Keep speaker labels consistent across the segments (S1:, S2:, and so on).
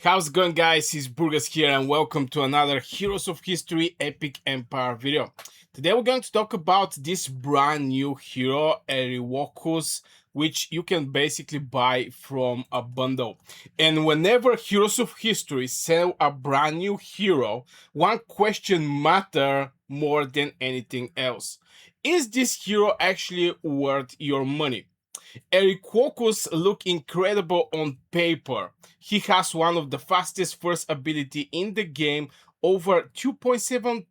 S1: How's it going, guys? It's Burgers here and welcome to another Heroes of History Epic Empire video. Today we're going to talk about this brand new hero, Eurylochus, which you can basically buy from a bundle. And whenever Heroes of History sell a brand new hero, one question matters more than anything else. Is this hero actually worth your money? Eurylochus look incredible on paper. He has one of the fastest first ability in the game, over 2.7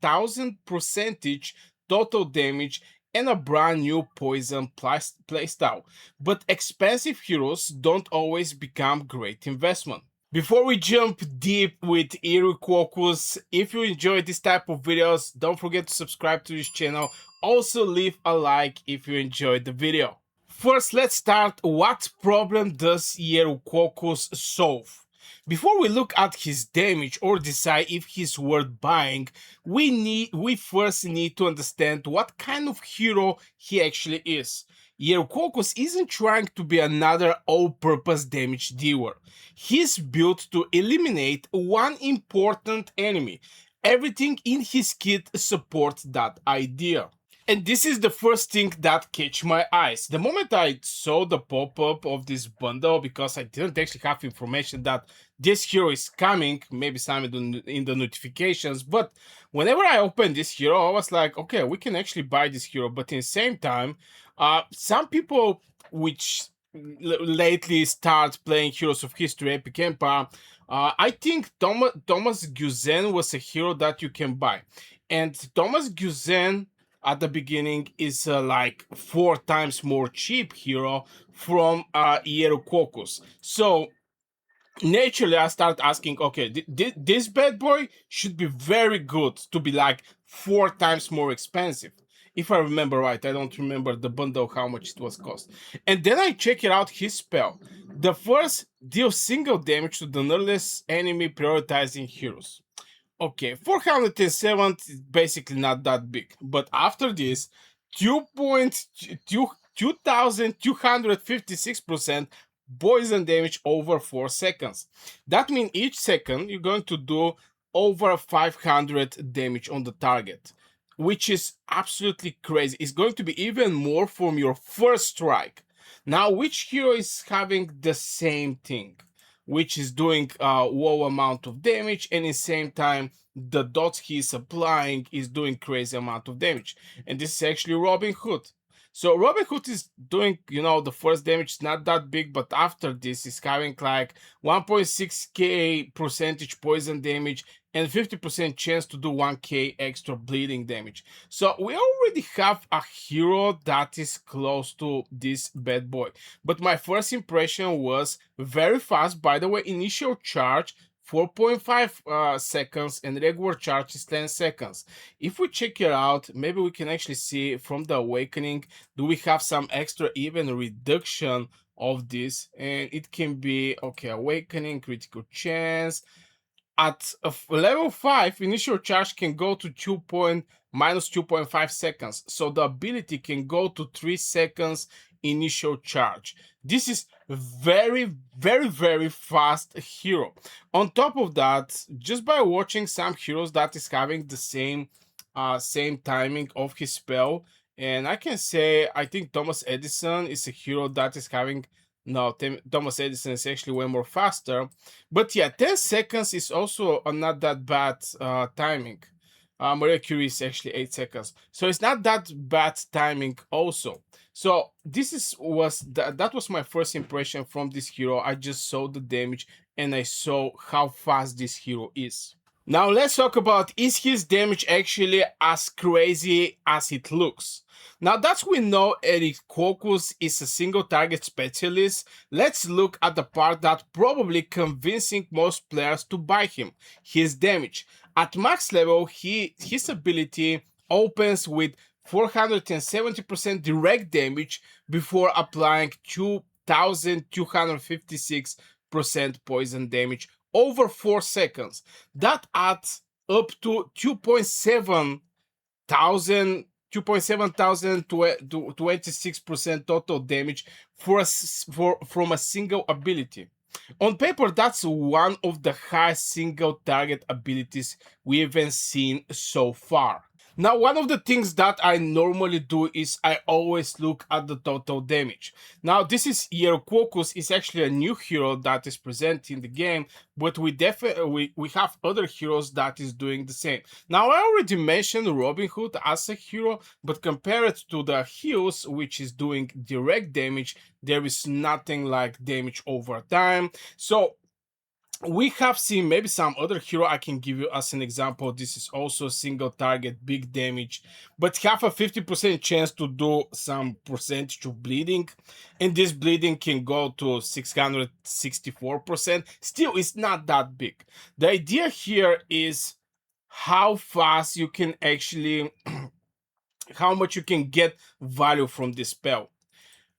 S1: thousand percentage total damage and a brand new poison playstyle. But expensive heroes don't always become great investment. Before we jump deep with Eurylochus, if you enjoy this type of videos, don't forget to subscribe to this channel. Also leave a like if you enjoyed the video. First, let's start. What problem does Eurylochus solve? Before we look at his damage or decide if he's worth buying, we first need to understand what kind of hero he actually is. Eurylochus isn't trying to be another all-purpose damage dealer. He's built to eliminate one important enemy. Everything in his kit supports that idea. And this is the first thing that catch my eyes. The moment I saw the pop-up of this bundle, because I didn't actually have information that this hero is coming, maybe some in the notifications, but whenever I opened this hero, I was like, okay, we can actually buy this hero. But in the same time, some people which lately start playing Heroes of History Epic Empire, I think Thomas Guzen was a hero that you can buy. And Thomas Guzen at the beginning is like 4 times more cheap hero from Eurylochus. So naturally I start asking, okay, this bad boy should be very good to be like 4 times more expensive. If I remember right, I don't remember the bundle how much it was cost. And then I check it out his spell. The first deals single damage to the nearest enemy prioritizing heroes. Okay, 407 is basically not that big, but after this, 2,256% poison damage over 4 seconds. That means each second you're going to do over 500 damage on the target, which is absolutely crazy. It's going to be even more from your first strike. Now, which hero is having the same thing? Which is doing a low amount of damage, and at the same time the dots he's applying is doing crazy amount of damage. And this is actually Robin Hood. So Robin Hood is doing, the first damage is not that big, but after this is having like 1.6k percentage poison damage and 50% chance to do 1k extra bleeding damage. So we already have a hero that is close to this bad boy. But my first impression was very fast. By the way, initial charge 4.5 seconds and regular charge is 10 seconds. If we check it out, maybe we can actually see from the awakening, do we have some extra even reduction of this? And it can be, okay, awakening, critical chance. At level 5, initial charge can go to minus 2.5 seconds. So the ability can go to 3 seconds initial charge. This is very, very, very fast hero. On top of that, just by watching some heroes that is having the same timing of his spell, and I can say I think Thomas Edison is a hero that is having no, Thomas Edison is actually way more faster. But yeah, 10 seconds is also not that bad timing. Maria Curie is actually 8 seconds. So it's not that bad timing also. So this that was my first impression from this hero. I just saw the damage and I saw how fast this hero is. Now let's talk about, is his damage actually as crazy as it looks? Now that we know Eurylochus is a single target specialist, let's look at the part that probably convincing most players to buy him, his damage. At max level, his ability opens with 470% direct damage before applying 2,256% poison damage over 4 seconds. That adds up to 2.7 thousand 26% total damage from a single ability. On paper, that's one of the highest single target abilities we haven't seen so far. Now, one of the things that I normally do is I always look at the total damage. Now, this is Eurylochus is actually a new hero that is present in the game, but we have other heroes that is doing the same. Now, I already mentioned Robin Hood as a hero, but compared to the heals, which is doing direct damage, there is nothing like damage over time. So we have seen maybe some other hero I can give you as an example. This is also single target, big damage, but have a 50% chance to do some percentage of bleeding, and this bleeding can go to 664%. Still, it's not that big. The idea here is how fast you can actually, how much you can get value from this spell.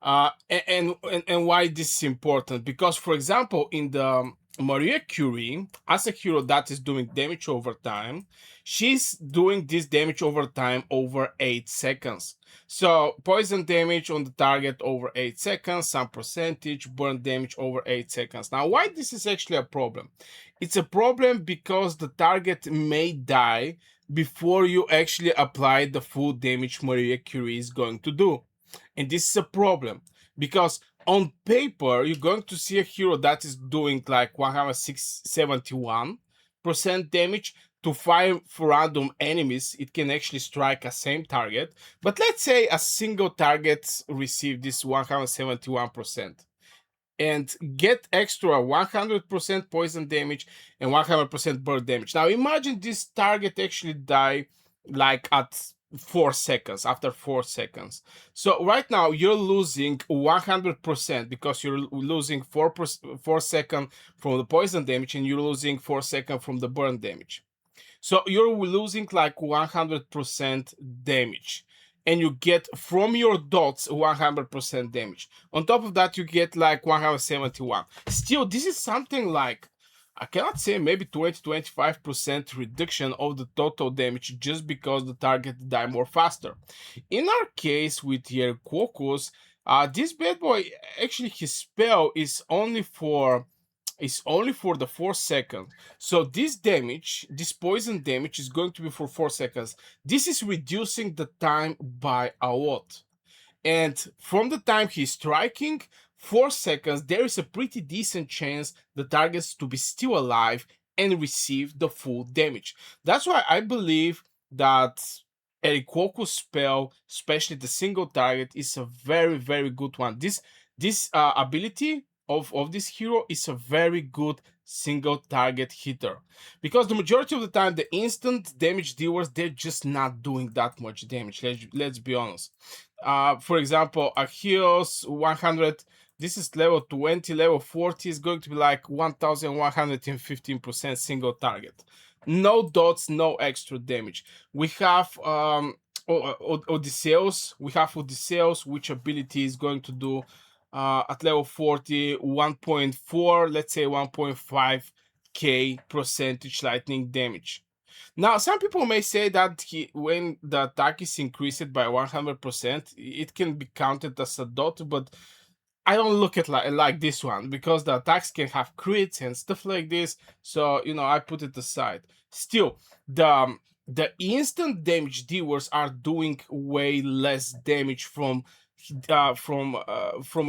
S1: And why this is important, because for example in the Maria Curie, as a hero that is doing damage over time, she's doing this damage over time over 8 seconds. So poison damage on the target over 8 seconds, some percentage, burn damage over 8 seconds. Now, why this is actually a problem? It's a problem because the target may die before you actually apply the full damage Maria Curie is going to do. And this is a problem because on paper, you're going to see a hero that is doing like 171% damage to 5 random enemies. It can actually strike a same target. But let's say a single target receive this 171% and get extra 100% poison damage and 100% burn damage. Now imagine this target actually die like at 4 seconds, after 4 seconds. So right now you're losing 100% because you're losing 4 seconds from the poison damage and you're losing 4 seconds from the burn damage. So you're losing like 100% damage, and you get from your dots 100% damage. On top of that, you get like 171. Still, this is something like, I cannot say, maybe 20-25% reduction of the total damage just because the target die more faster. In our case with Eurylochus, this bad boy, actually his spell is only for the 4 seconds. So this damage, this poison damage, is going to be for 4 seconds. This is reducing the time by a lot. And from the time he's striking, 4 seconds, there is a pretty decent chance the target's to be still alive and receive the full damage. That's why I believe that Eurylochus spell, especially the single target, is a very, very good one. This ability of this hero is a very good single target hitter, because the majority of the time the instant damage dealers, they're just not doing that much damage. Let's be honest. For example, a heals 100, this is level 20, level 40 is going to be like 1115% single target, no dots, no extra damage. We have Odysseus, which ability is going to do at level 40, 1.4, let's say 1.5k percentage lightning damage. Now, some people may say that when the attack is increased by 100%, it can be counted as a dot, but I don't look at like this one, because the attacks can have crits and stuff like this. So, I put it aside. Still, the instant damage dealers are doing way less damage from a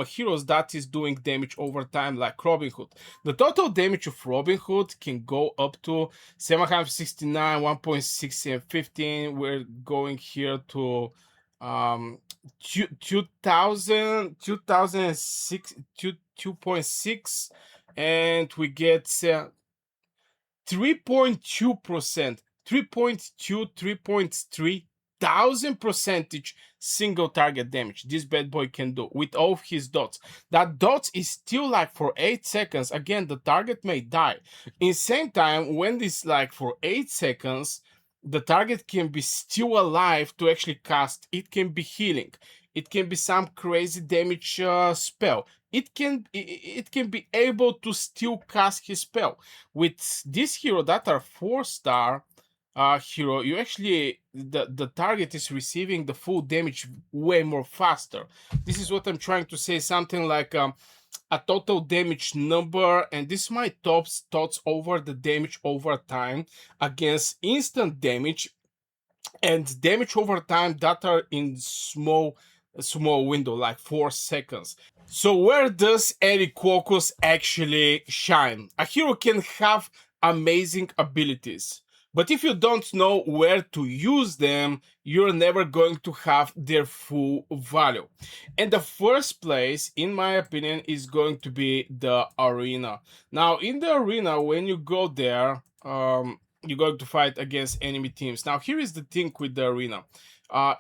S1: heroes that is doing damage over time, like Robin Hood. The total damage of Robin Hood can go up to 769, 1.6 and 15. We're going here to 2000, 2006, 2.6, and we get 3.2%, 3.2, 3.3 thousand percentage single target damage this bad boy can do with all of his dots. That dots is still like for 8 seconds. Again, the target may die. In same time, when this like for 8 seconds, the target can be still alive to actually cast. It can be healing. It can be some crazy damage spell. It can be able to still cast his spell. With this hero that are 4-star hero, you actually, the target is receiving the full damage way more faster. This is what I'm trying to say. Something like a total damage number, and this is my thoughts over the damage over time against instant damage and damage over time that are in small window, like 4 seconds. So where does Eurylochus actually shine? A hero can have amazing abilities, but if you don't know where to use them, you're never going to have their full value. And the first place, in my opinion, is going to be the arena. Now, in the arena, when you go there, you're going to fight against enemy teams. Now, here is the thing with the arena.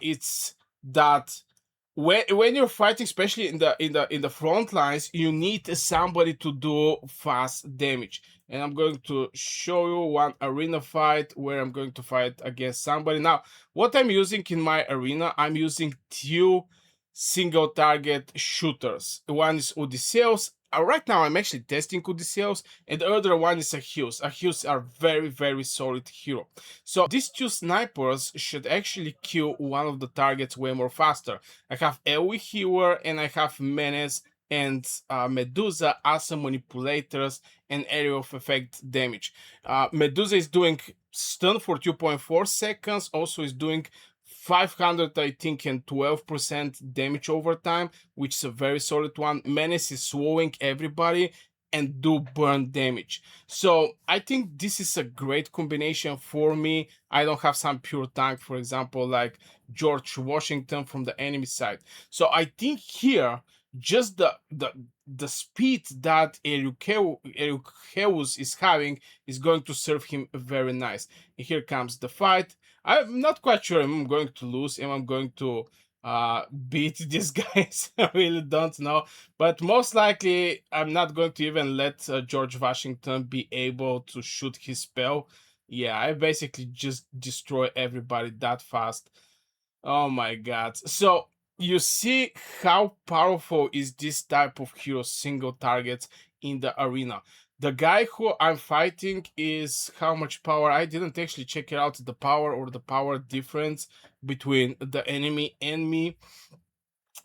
S1: It's that when you're fighting, especially in the front lines, you need somebody to do fast damage. And I'm going to show you one arena fight where I'm going to fight against somebody. Now, what I'm using in my arena, I'm using two single target shooters. One is Odysseus. Right now, I'm actually testing Odysseus, and the other one is Achilles. Achilles are very, very solid hero. So these two snipers should actually kill one of the targets way more faster. I have AoE Healer and I have Menace and Medusa as manipulators and area of effect damage. Medusa is doing stun for 2.4 seconds, also is doing 500, I think, and 12% damage over time, which is a very solid one. Menace is swallowing everybody and do burn damage. So I think this is a great combination for me. I don't have some pure tank, for example, like George Washington from the enemy side. So I think here just the speed that Eurylochus is having is going to serve him very nice. And here comes the fight. I'm not quite sure I'm going to lose and I'm going to beat these guys. I really don't know. But most likely, I'm not going to even let George Washington be able to shoot his spell. Yeah, I basically just destroy everybody that fast. Oh my god. So you see how powerful is this type of hero single targets in the arena. The guy who I'm fighting is how much power? I didn't actually check it out, the power or the power difference between the enemy and me.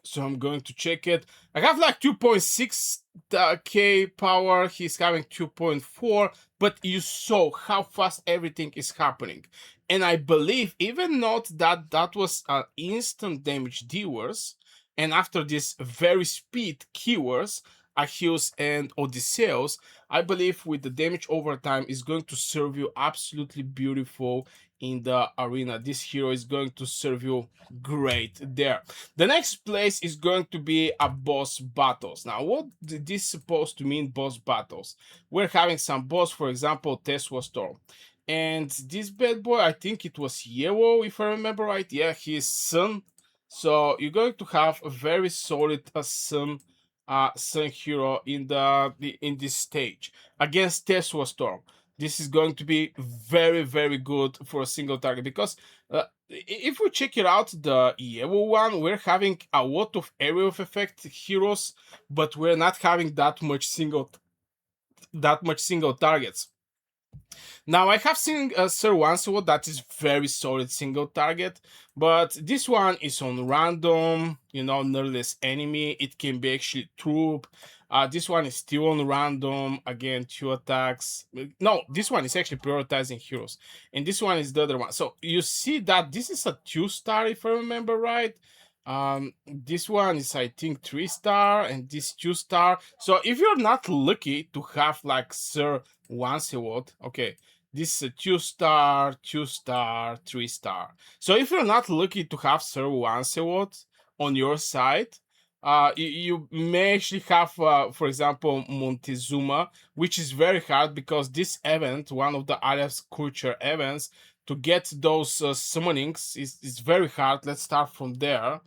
S1: So I'm going to check it. I have like 2.6k power. He's having 2.4, but you saw how fast everything is happening. And I believe even not that was an instant damage dealers, and after this very speed killers, Achilles and Odysseus, I believe with the damage over time is going to serve you absolutely beautiful in the arena. This hero is going to serve you great there. The next place is going to be a boss battles. Now, what this supposed to mean, boss battles? We're having some boss, for example, Tesla Storm. And this bad boy, I think it was Yellow, if I remember right. Yeah, his son. So you're going to have a very solid sun hero in this stage against Tesla Storm. This is going to be very, very good for a single target because if we check it out, the yellow one, we're having a lot of area of effect heroes, but we're not having that much single targets. Now I have seen Sir Lancelot that is very solid single target, but this one is on random, nereless enemy. It can be actually troop. This one is still on random, again, 2 attacks. No, this one is actually prioritizing heroes. And this one is the other one. So you see that this is a 2-star, if I remember right. This one is, I think, 3-star, and this 2-star. So if you're not lucky to have like Sir Lancelot, okay, this is a 2-star, 2-star, 3-star. So if you're not lucky to have Sir Lancelot on your side, you may actually have, for example, Montezuma, which is very hard because this event, one of the Alias Culture events, to get those summonings is very hard. Let's start from there.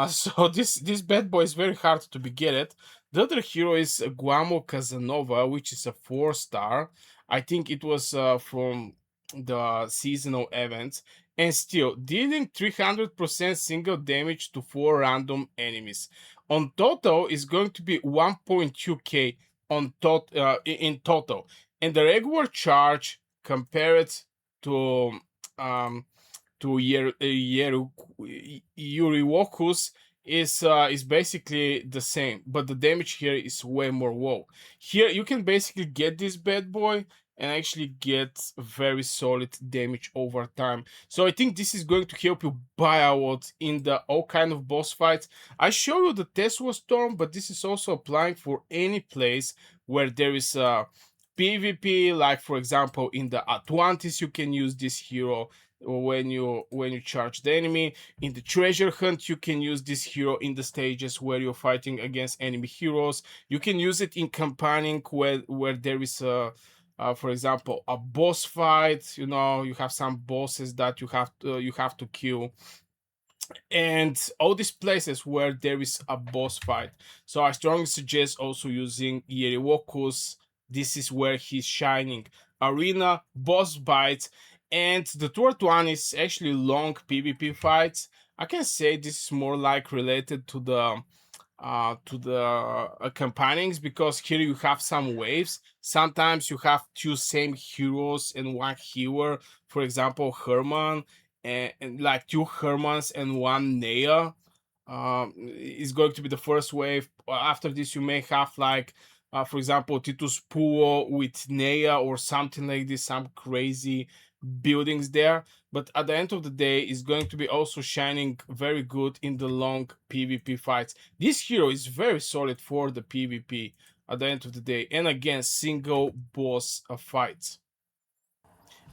S1: So this bad boy is very hard to be get it. The other hero is Guamo Casanova, which is a 4-star. I think it was from the seasonal events, and still dealing 300% single damage to 4 random enemies. On total is going to be 1.2k in total, and the regular charge compared to Eurylochus is basically the same, but the damage here is way more low. Here you can basically get this bad boy and actually get very solid damage over time. So I think this is going to help you buy out in the all kind of boss fights. I show you the Tesla Storm, but this is also applying for any place where there is a PvP, like for example in the Atlantis you can use this hero when you charge the enemy. In the treasure hunt you can use this hero in the stages where you're fighting against enemy heroes. You can use it in campaigning where there is a for example a boss fight. You have some bosses that you have to kill, and all these places where there is a boss fight. So I strongly suggest also using Eurylochus. This is where he's shining. Arena, boss fights, and the third one is actually long PvP fights. I can say this is more like related to the campaignings, because here you have some waves. Sometimes you have two same heroes and one healer, for example Herman, and like two Hermans and one Nea. Is going to be the first wave. After this you may have like for example Titus Puo with Nea or something like this, some crazy buildings there. But at the end of the day is going to be also shining very good in the long PvP fights. This hero is very solid for the PvP at the end of the day, and again single boss fights.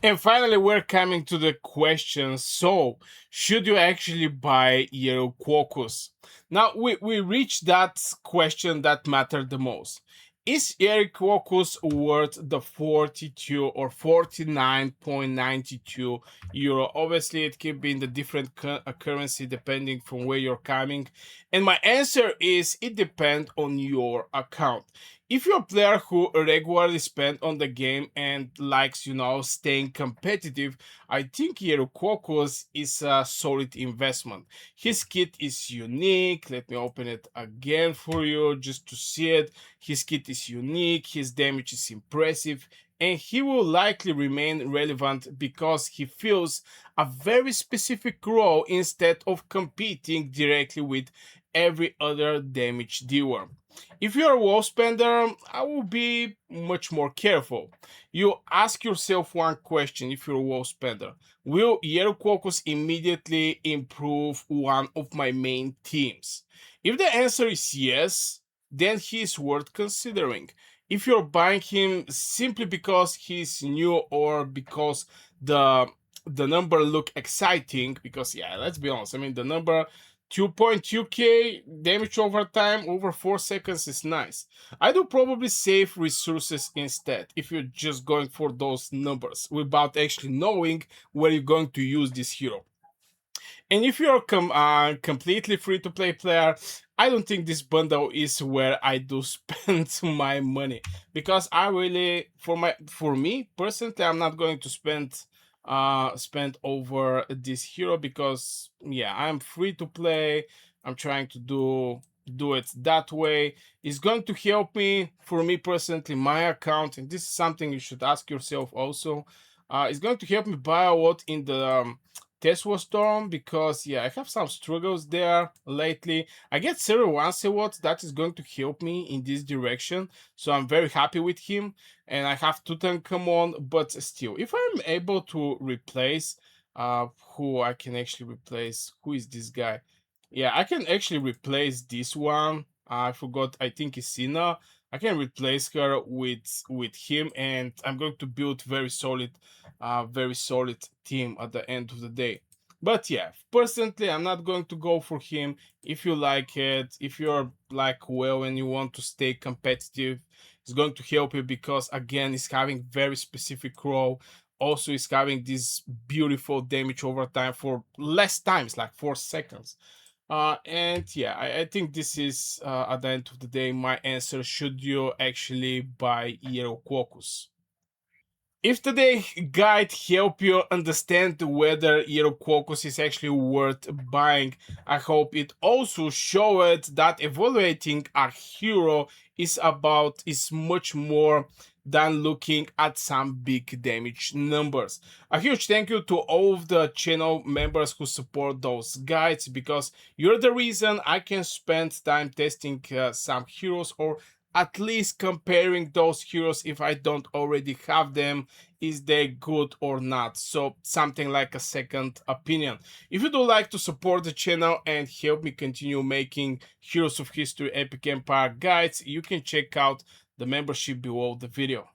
S1: And finally, we're coming to the question. So, should you actually buy Eurylochus? Now, we reached that question that mattered the most. Is Eurylochus worth the 42 or 49.92 euro? Obviously, it can be in the different currency depending from where you're coming. And my answer is it depends on your account. If you're a player who regularly spend on the game and likes, staying competitive, I think Eurylochus is a solid investment. His kit is unique. Let me open it again for you just to see it. His kit is unique, his damage is impressive, and he will likely remain relevant because he fills a very specific role instead of competing directly with every other damage dealer. If you're a WoW spender, I will be much more careful. You ask yourself one question: if you're a WoW spender, will Eurylochus immediately improve one of my main teams? If the answer is yes, then he is worth considering. If you're buying him simply because he's new or because the the number look exciting, because yeah, let's be honest, I mean the number 2.2k damage over time over 4 seconds is nice. I do probably save resources instead if you're just going for those numbers without actually knowing where you're going to use this hero. And if you're completely free to play player, I don't think this bundle is where I do spend my money, because I really, for me personally, I'm not going to spend over this hero, because yeah, I'm free to play. I'm trying to do it that way. It's going to help me, for me personally, my account, and this is something you should ask yourself also. It's going to help me buy a lot in the Tesla Storm, because yeah, I have some struggles there lately. I get Zero Lancelot, that is going to help me in this direction, so I'm very happy with him. And I have Tutankhamun, but still, if I'm able to replace who I can actually replace, who is this guy? Yeah, I can actually replace this one. I forgot, I think it's Sina. I can replace her with him, and I'm going to build very solid team at the end of the day. But yeah, personally, I'm not going to go for him. If you like it, if you're like well and you want to stay competitive, it's going to help you, because again, it's having very specific role. Also, it's having this beautiful damage over time for less times, like 4 seconds. And yeah, I think this is at the end of the day my answer. Should you actually buy Eurylochus? If today's guide help you understand whether Eurylochus is actually worth buying, I hope it also showed that evaluating a hero is much more than looking at some big damage numbers. A huge thank you to all of the channel members who support those guides, because you're the reason I can spend time testing some heroes, or at least comparing those heroes if I don't already have them. Is they good or not? So something like a second opinion. If you do like to support the channel and help me continue making Heroes of History Epic Empire guides, you can check out the membership below the video.